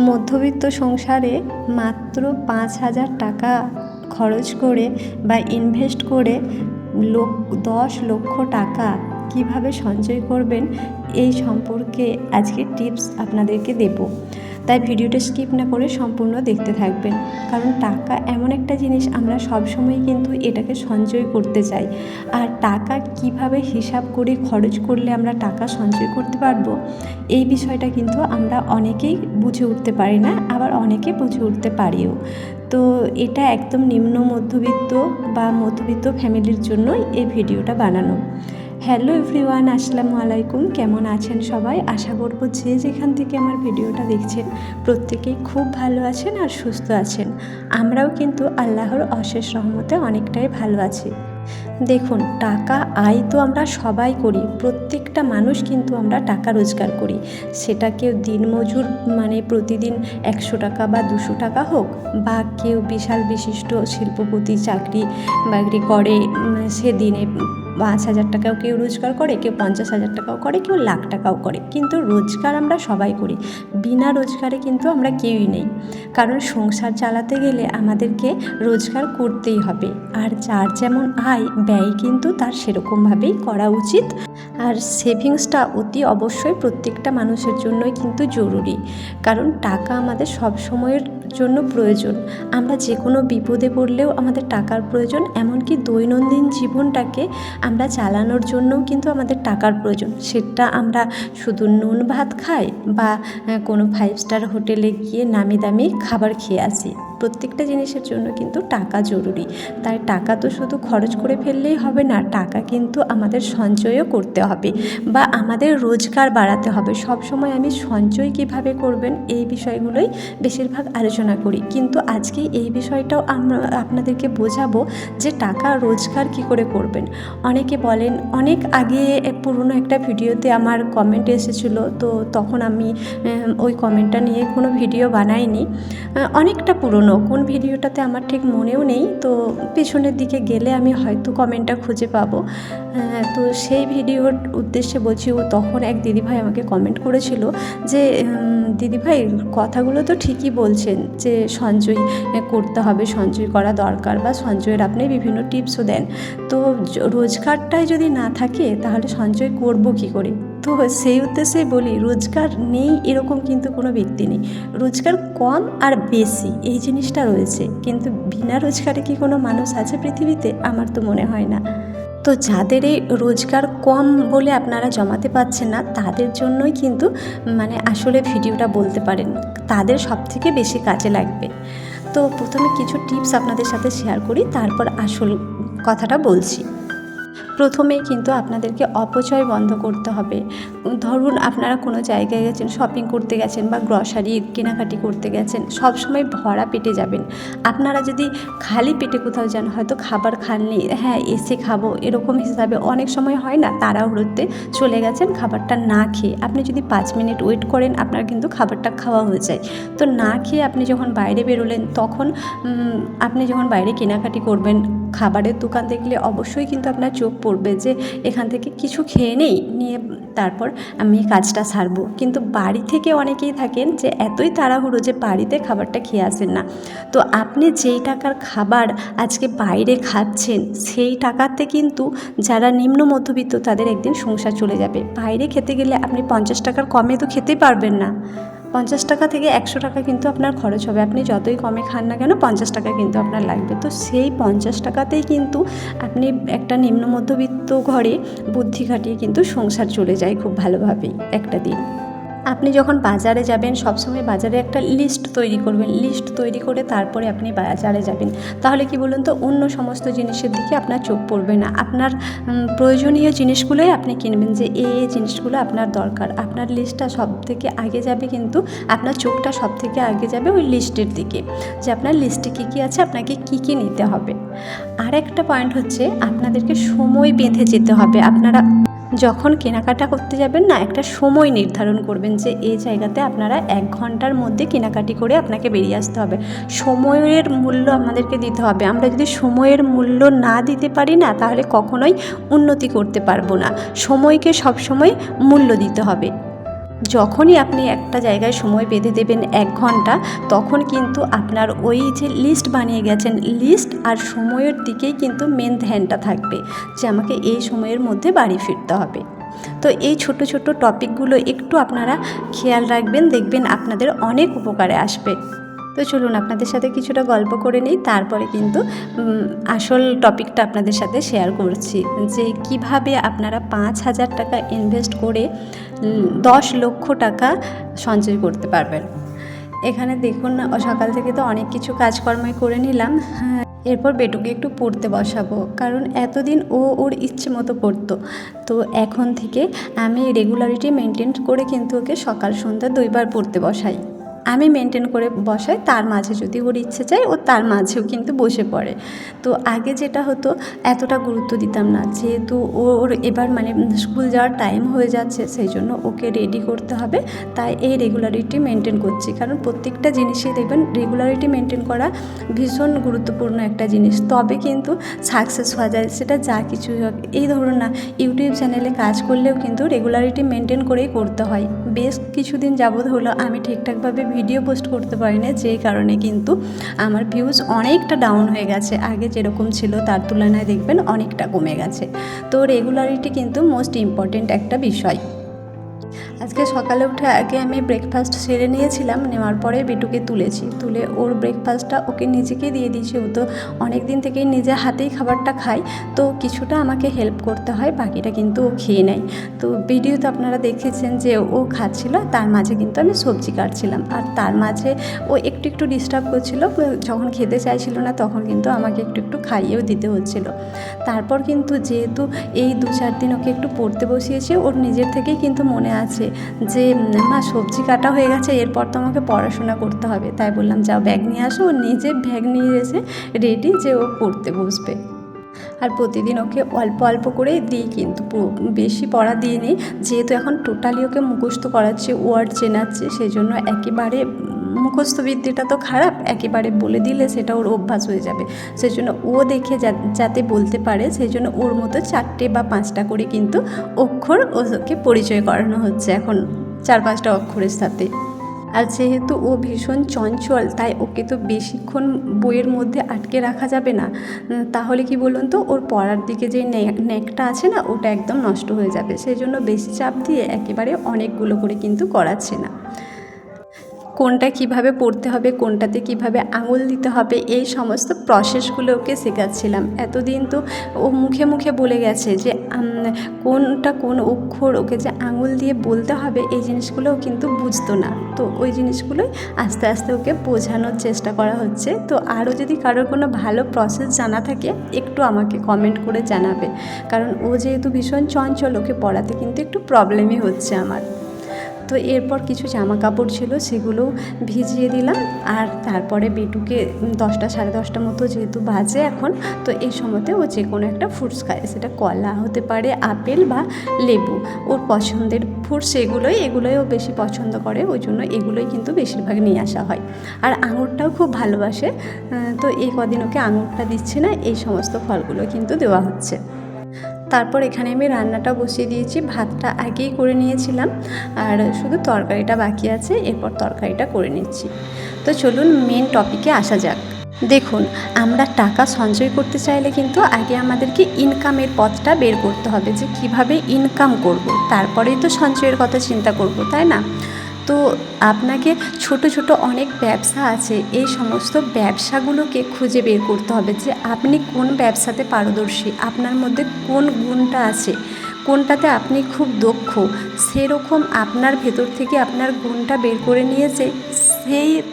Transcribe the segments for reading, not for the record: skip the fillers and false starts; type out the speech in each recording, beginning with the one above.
মধ্যবিত্ত সংসারে মাত্র ৫,০০০ টাকা খরচ করে বা ইনভেস্ট করে ১০ লক্ষ টাকা কিভাবে সঞ্চয় করবেন এই সম্পর্কে আজকে টিপস আপনাদেরকে দেব। তাই ভিডিওটা স্কিপ না করে সম্পূর্ণ দেখতে থাকবেন, কারণ টাকা এমন একটা জিনিস আমরা সবসময় কিন্তু এটাকে সঞ্চয় করতে চাই। আর টাকা কিভাবে হিসাব করে খরচ করলে আমরা টাকা সঞ্চয় করতে পারবো এই বিষয়টা কিন্তু আমরা অনেকেই বুঝে উঠতে পারি না, আবার অনেকে বুঝে উঠতে পারিও। তো এটা একদম নিম্ন মধ্যবিত্ত বা মধ্যবিত্ত ফ্যামিলির জন্যই এই ভিডিওটা বানানো। হ্যালো এভরিওয়ান, আসসালামু আলাইকুম। কেমন আছেন সবাই? আশা করব যে যেখান থেকে আমার ভিডিওটা দেখছেন প্রত্যেকেই খুব ভালো আছেন আর সুস্থ আছেন। আমরাও কিন্তু আল্লাহর অশেষ রহমতে অনেকটাই ভালো আছি। দেখুন, টাকা আয় তো আমরা সবাই করি, প্রত্যেকটা মানুষ কিন্তু আমরা টাকা রোজগার করি। সেটা কেউ দিনমজুর মানে প্রতিদিন ১০০ টাকা বা ২০০ টাকা হোক, বা কেউ বিশাল বিশিষ্ট শিল্পপতি চাকরি বাকরি করে, সে দিনে ৫,০০০ টাকাও কেউ রোজগার করে, কেউ ৫০,০০০ টাকাও করে, কেউ লাখ টাকাও করে। কিন্তু রোজগার আমরা সবাই করি, বিনা রোজগারে কিন্তু আমরা কেউই নেই। কারণ সংসার চালাতে গেলে আমাদেরকে রোজগার করতেই হবে, আর যার যেমন আয় ব্যয় কিন্তু তার সেরকমভাবেই করা উচিত। আর সেভিংসটা অতি অবশ্যই প্রত্যেকটা মানুষের জন্যই কিন্তু জরুরি, কারণ টাকা আমাদের সব সময়ের জন্য প্রয়োজন। আমরা যে কোনো বিপদে পড়লেও আমাদের টাকার প্রয়োজন, এমনকি দৈনন্দিন জীবনটাকে আমরা চালানোর জন্যও কিন্তু আমাদের টাকার প্রয়োজন। সেটা আমরা শুধু নুন ভাত খাই বা কোনো 5 স্টার হোটেলে গিয়ে নামি দামি খাবার খেয়ে আসি, প্রত্যেকটা জিনিসের জন্য কিন্তু টাকা জরুরি। তাই টাকা তো শুধু খরচ করে ফেললেই হবে না, টাকা কিন্তু আমাদের সঞ্চয়ও করতে হবে বা আমাদের রোজগার বাড়াতে হবে। সব সময় আমি সঞ্চয় কিভাবে করবেন এই বিষয়গুলোই বেশিরভাগ আলোচনা করি, কিন্তু আজকে এই বিষয়টাও আমরা আপনাদেরকে বোঝাবো যে টাকা রোজগার কি করে করবেন। অনেকে বলেন, অনেক আগে পুরনো একটা ভিডিওতে আমার কমেন্ট এসেছিলো, তো তখন আমি ওই কমেন্টটা নিয়ে কোনো ভিডিও বানাইনি। অনেকটা পুরনো, কোন ভিডিওটাতে আমার ঠিক মনেও নেই, তো পেছনের দিকে গেলে আমি হয়তো কমেন্টটা খুঁজে পাবো। তো সেই ভিডিওর উদ্দেশ্যে বলছি, ও তখন এক দিদিভাই আমাকে কমেন্ট করেছিল যে দিদিভাই কথাগুলো তো ঠিকই বলছেন যে সঞ্চয় করতে হবে, সঞ্চয় করা দরকার, বা সঞ্চয়ের আপনি বিভিন্ন টিপসও দেন, তো রোজগারটাই যদি না থাকে তাহলে সঞ্চয় করব কী করে? তো সেই উদ্দেশ্যেই বলি, রোজগার নেই এরকম কিন্তু কোনো ব্যক্তি নেই। রোজগার কম আর বেশি এই জিনিসটা রয়েছে, কিন্তু বিনা রোজগারে কি কোনো মানুষ আছে পৃথিবীতে? আমার তো মনে হয় না। তো যাদের এই রোজগার কম বলে আপনারা জমাতে পারছেন না, তাদের জন্যই কিন্তু মানে আসলে ভিডিওটা বলতে পারেন, তাদের সবথেকে বেশি কাজে লাগবে। তো প্রথমে কিছু টিপস আপনাদের সাথে শেয়ার করি, তারপর আসল কথাটা বলছি। প্রথমেই কিন্তু আপনাদেরকে অপচয় বন্ধ করতে হবে। ধরুন আপনারা কোনো জায়গায় গেছেন, শপিং করতে গেছেন বা গ্রসারি কেনাকাটি করতে গেছেন, সব সময় ভরা পেটে যাবেন। আপনারা যদি খালি পেটে কোথাও যান, হয়তো খাবার খাননি, হ্যাঁ এসে খাবো এরকম হিসাবে অনেক সময় হয় না, তাড়াহুড়োতে চলে গেছেন খাবারটা না খেয়ে। আপনি যদি 5 মিনিট ওয়েট করেন, আপনার কিন্তু খাবারটা খাওয়া হয়ে যায়। তো না খেয়ে আপনি যখন বাইরে বেরোলেন, তখন আপনি যখন বাইরে কেনাকাটি করবেন, খাবারের দোকান দেখলে অবশ্যই কিন্তু আপনার চোখ পড়বে যে এখান থেকে কিছু খেয়ে নিয়ে তারপর আমি কাজটা সারবো। কিন্তু বাড়ি থেকে অনেকেই থাকেন যে এতই তাড়াহুড়ো যে বাড়িতে খাবারটা খেয়ে আসেন না। তো আপনি যেই টাকার খাবার আজকে বাইরে খাচ্ছেন, সেই টাকাতে কিন্তু যারা নিম্ন মধ্যবিত্ত তাদের একদিন সংসার চলে যাবে। বাইরে খেতে গেলে আপনি 50 টাকার কমে তো খেতেই পারবেন না। 50 টাকা থেকে 100 টাকা কিন্তু আপনার খরচ হবে। আপনি যতই কমে খান না কেন, 50 টাকা কিন্তু আপনার লাগবে। তো সেই 50 টাকাতেই কিন্তু আপনি একটা নিম্ন মধ্যবিত্ত ঘরে বুদ্ধি খাটিয়ে কিন্তু সংসার চলে যায় খুব ভালোভাবেই একটা দিন। আপনি যখন বাজারে যাবেন, সবসময় বাজারে একটা লিস্ট তৈরি করবেন, লিস্ট তৈরি করে তারপরে আপনি বাজারে যাবেন। তাহলে কি বলুন তো, অন্য সমস্ত জিনিসের দিকে আপনার চোখ পড়বে না, আপনার প্রয়োজনীয় জিনিসগুলোই আপনি কিনবেন, যে এই জিনিসগুলো আপনার দরকার। আপনার লিস্টটা সব থেকে আগে যাবে, কিন্তু আপনার চোখটা সব থেকে আগে যাবে ওই লিস্টের দিকে, যে আপনার লিস্টে কী কী আছে, আপনাকে কী কী নিতে হবে। আর একটা পয়েন্ট হচ্ছে, আপনাদেরকে সময় বেঁধে যেতে হবে। আপনারা যখন কেনাকাটা করতে যাবেন না, একটা সময় নির্ধারণ করবেন যে এই জায়গাতে আপনারা 1 ঘন্টার মধ্যে কেনাকাটি করে আপনাকে বেরিয়ে আসতে হবে। সময়ের মূল্য আমাদেরকে দিতে হবে। আমরা যদি সময়ের মূল্য না দিতে পারি না, তাহলে কখনোই উন্নতি করতে পারবো না। সময়কে সবসময় মূল্য দিতে হবে। যখনই আপনি একটা জায়গায় সময় বেঁধে দেবেন 1 ঘন্টা, তখন কিন্তু আপনার ওই যে লিস্ট বানিয়ে গেছেন, লিস্ট আর সময়ের দিকেই কিন্তু মেন ধ্যানটা থাকবে যে আমাকে এই সময়ের মধ্যে বাড়ি ফিরতে হবে। তো এই ছোট ছোট টপিকগুলো একটু আপনারা খেয়াল রাখবেন, দেখবেন আপনাদের অনেক উপকারে আসবে। তো চলুন আপনাদের সাথে কিছুটা গল্প করে নিই, তারপরে কিন্তু আসল টপিকটা আপনাদের সাথে শেয়ার করছি যে কিভাবে আপনারা 5,000 টাকা ইনভেস্ট করে 10 লক্ষ টাকা সঞ্চয় করতে পারবেন। এখানে দেখুন সকাল থেকে তো অনেক কিছু কাজকর্মই করে নিলাম। এরপর বেটুকে একটু পড়তে বসাবো, কারণ এতদিন ও ওর ইচ্ছে মতো পড়তো। তো এখন থেকে আমি রেগুলারিটি মেনটেন করে কিন্তু ওকে সকাল সন্ধ্যা 2 বার পড়তে বসাই। আমি মেনটেন করে বসাই, তার মাঝে যদি ওর ইচ্ছে চায় ও তার মাঝেও কিন্তু বসে পড়ে। তো আগে যেটা হতো এতটা গুরুত্ব দিতাম না, যেহেতু ওর এবার মানে স্কুল যাওয়ার টাইম হয়ে যাচ্ছে, সেই জন্য ওকে রেডি করতে হবে, তাই এই রেগুলারিটি মেনটেন করছি। কারণ প্রত্যেকটা জিনিসই দেখবেন রেগুলারিটি মেনটেন করা ভীষণ গুরুত্বপূর্ণ একটা জিনিস, তবে কিন্তু সাকসেস হওয়া যায়, সেটা যা কিছুই হোক। এই ধরুন না, ইউটিউব চ্যানেলে কাজ করলেও কিন্তু রেগুলারিটি মেনটেন করেই করতে হয়। বেশ কিছুদিন যাবৎ হলো আমি ঠিকঠাকভাবে ভিডিও পোস্ট করতে পারি না, যেই কারণে কিন্তু আমার ভিউজ অনেকটা ডাউন হয়ে গেছে। আগে যেরকম ছিল তার তুলনায় দেখবেন অনেকটা কমে গেছে। তো রেগুলারিটি কিন্তু মোস্ট ইম্পর্টেন্ট একটা বিষয়। আজকে সকালে উঠে আগে আমি ব্রেকফাস্ট সেরে নিয়েছিলাম, নেওয়ার পরে বিটুকে তুলে ওর ব্রেকফাস্টটা ওকে নিজেকে দিয়ে দিয়েছি। ও তো অনেক দিন থেকেই নিজে হাতেই খাবারটা খায়, তো কিছুটা আমাকে হেল্প করতে হয়, বাকিটা কিন্তু ও খেয়ে নেয়। তো ভিডিওতে আপনারা দেখেছেন যে ও খাচ্ছিল, তার মাঝে কিন্তু আমি সবজি কাটছিলাম, আর তার মাঝে ও একটু ডিস্টার্ব করছিল। যখন খেতে চাইছিল না তখন কিন্তু আমাকে একটু খাইয়েও দিতে হচ্ছিল। তারপর কিন্তু যেহেতু এই 2-4 দিন ওকে একটু পড়তে বসিয়েছি, ওর নিজের থেকেই কিন্তু মনে আছে যে মা সবজি কাটা হয়ে গেছে, এরপর তো আমাকে পড়াশোনা করতে হবে। তাই বললাম যাও ব্যাগ নিয়ে আসো। ও নিজে ব্যাগ নিয়ে এসে রেডি যে ও পড়তে বসবে। আর প্রতিদিন ওকে অল্প অল্প করে দিই, কিন্তু বেশি পড়া দিইনি, যেহেতু এখন টোটালি ওকে মুখস্থ করাচ্ছি, ওয়ার্ড চেনাচ্ছি, সেই জন্য একেবারে মুখস্থবিদ্যাটা তো খারাপ, একেবারে বলে দিলে সেটা ওর অভ্যাস হয়ে যাবে। সেই জন্য ও দেখে যাতে বলতে পারে, সেই জন্য ওর মতো 4টে বা 5টা করে কিন্তু অক্ষর ওকে পরিচয় করানো হচ্ছে এখন, 4-5টা অক্ষরের সাথে। আর যেহেতু ও ভীষণ চঞ্চল, তাই ওকে তো বেশিক্ষণ বইয়ের মধ্যে আটকে রাখা যাবে না, তাহলে কি বলুন তো, ওর পড়ার দিকে যে ন্যাকটা আছে না, ওটা একদম নষ্ট হয়ে যাবে। সেই জন্য বেশি চাপ দিয়ে একেবারে অনেকগুলো করে কিন্তু করাচ্ছে না। কোনটা কিভাবে পড়তে হবে, কোনটাতে কিভাবে আঙুল দিতে হবে, এই সমস্ত প্রসেসগুলো ওকে শেখাচ্ছিলাম। এতদিন তো ও মুখে মুখে বলে গেছে যে কোনটা কোন অক্ষর ওকে যে আঙুল দিয়ে বলতে হবে, এই জিনিসগুলোও কিন্তু বুঝতো না। তো ওই জিনিসগুলোই আস্তে আস্তে ওকে বোঝানোর চেষ্টা করা হচ্ছে। তো আরও যদি কারোর কোনো ভালো প্রসেস জানা থাকে একটু আমাকে কমেন্ট করে জানাবে, কারণ ও যেহেতু ভীষণ চঞ্চল, ওকে পড়াতে কিন্তু একটু প্রবলেমই হচ্ছে আমার। তো এরপর কিছু জামা কাপড় ছিল, সেগুলোও ভিজিয়ে দিলাম। আর তারপরে বেটুকে 10টা 10:30 মতো যেহেতু বাজে এখন, তো এই সময়তে ও যে কোনো একটা ফ্রুটস খায়, সেটা কলা হতে পারে, আপেল বা লেবু, ওর পছন্দের ফ্রুটস এগুলোই ও বেশি পছন্দ করে, ওই জন্য এগুলোই কিন্তু বেশিরভাগ নিয়ে আসা হয়। আর আঙুরটাও খুব ভালোবাসে, তো এই কদিন ওকে আঙুরটা দিচ্ছে না, এই সমস্ত ফলগুলো কিন্তু দেওয়া হচ্ছে। তারপর এখানে আমি রান্নাটা বসিয়ে দিয়েছি, ভাতটা আগেই করে নিয়েছিলাম, আর শুধু তরকারিটা বাকি আছে, এরপর তরকারিটা করে নিচ্ছি। তো চলুন মেন টপিকে আসা যাক। দেখুন, আমরা টাকা সঞ্চয় করতে চাইলে কিন্তু আগে আমাদেরকে ইনকামের পথটা বের করতে হবে, যে কিভাবে ইনকাম করব, তারপরেই তো সঞ্চয়ের কথা চিন্তা করব, তাই না? তো আপনাকে ছোট ছোট অনেক ব্যবসা আছে, এই সমস্ত ব্যবসাগুলোকে খুঁজে বের করতে হবে যে আপনি কোন ব্যবসাতে পারদর্শী, আপনার মধ্যে কোন গুণটা আছে, কোনটাতে আপনি খুব দক্ষ, সেরকম আপনার ভেতর থেকে আপনার গুণটা বের করে নিয়ে যে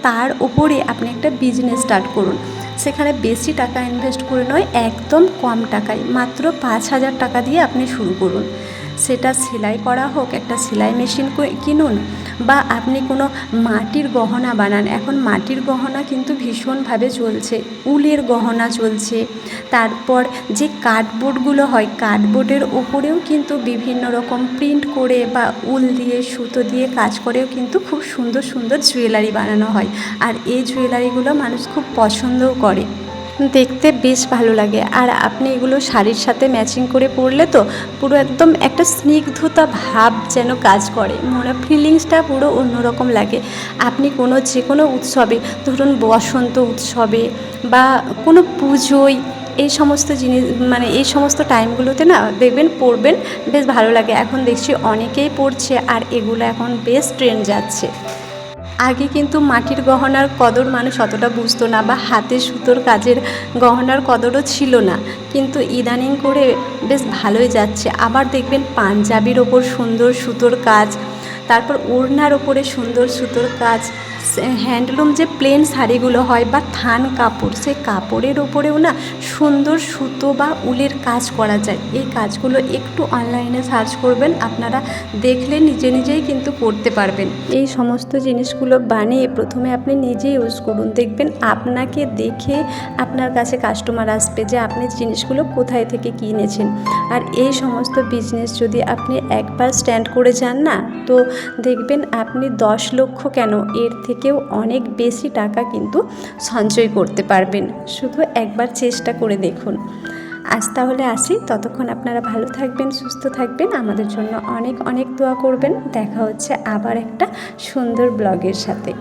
তার ওপরে আপনি একটা বিজনেস স্টার্ট করুন। সেখানে বেশি টাকা ইনভেস্ট করে নয়, একদম কম টাকায়, মাত্র 5,000 টাকা দিয়ে আপনি শুরু করুন। সেটা সেলাই করা হোক, একটা সেলাই মেশিন কিনুন, বা আপনি কোনো মাটির গহনা বানান। এখন মাটির গহনা কিন্তু ভীষণভাবে চলছে, উলের গহনা চলছে। তারপর যে কার্ডবোর্ডগুলো হয়, কার্ডবোর্ডের ওপরেও কিন্তু বিভিন্ন রকম প্রিন্ট করে বা উল দিয়ে সুতো দিয়ে কাজ করেও কিন্তু খুব সুন্দর সুন্দর জুয়েলারি বানানো হয়, আর এই জুয়েলারিগুলো মানুষ খুব পছন্দও করে। দেখতে বেশ ভালো লাগে। আর আপনি এগুলো শাড়ির সাথে ম্যাচিং করে পরলে তো পুরো একদম একটা স্নিগ্ধতা ভাব যেন কাজ করে, মনে ফিলিংসটা পুরো অন্যরকম লাগে। আপনি যে কোনো উৎসবে, ধরুন বসন্ত উৎসবে বা কোনো পুজোয়, এই সমস্ত জিনিস মানে এই সমস্ত টাইমগুলোতে না দেখবেন পরবেন, বেশ ভালো লাগে। এখন দেখছি অনেকেই পরছে আর এগুলো এখন বেশ ট্রেন্ড যাচ্ছে। আগে কিন্তু মাটির গহনার কদর মানুষ অতটা বুঝতো না, বা হাতে সুতোর কাজের গহনার কদরও ছিল না, কিন্তু ইদানিং করে বেশ ভালোই যাচ্ছে। আবার দেখবেন পাঞ্জাবির ওপর সুন্দর সুতোর কাজ, তারপর ওড়নার ওপরে সুন্দর সুতোর কাজ, হ্যান্ডলুম যে প্লেন শাড়িগুলো হয় বা থান কাপড়, সেই কাপড়ের ওপরেও না সুন্দর সুতো বা উলের কাজ করা যায়। এই কাজগুলো একটু অনলাইনে সার্চ করবেন, আপনারা দেখলে নিজে নিজেই কিন্তু করতে পারবেন। এই সমস্ত জিনিসগুলো বানিয়ে প্রথমে আপনি নিজে ইউজ করুন, দেখবেন আপনাকে দেখে আপনার কাছে কাস্টমার আসবে যে আপনি জিনিসগুলো কোথায় থেকে কিনেছেন। আর এই সমস্ত বিজনেস যদি আপনি একবার স্ট্যান্ড করে যান না, তো দেখবেন আপনি 10 লক্ষ কেন, এর থেকেও অনেক বেশি টাকা কিন্তু সঞ্চয় করতে পারবেন। শুধু একবার চেষ্টা করে দেখুন। আজ তাহলে আসি, ততক্ষণ আপনারা ভালো থাকবেন, সুস্থ থাকবেন, আমাদের জন্য অনেক অনেক দোয়া করবেন। দেখা হচ্ছে আবার একটা সুন্দর ব্লগের সাথে।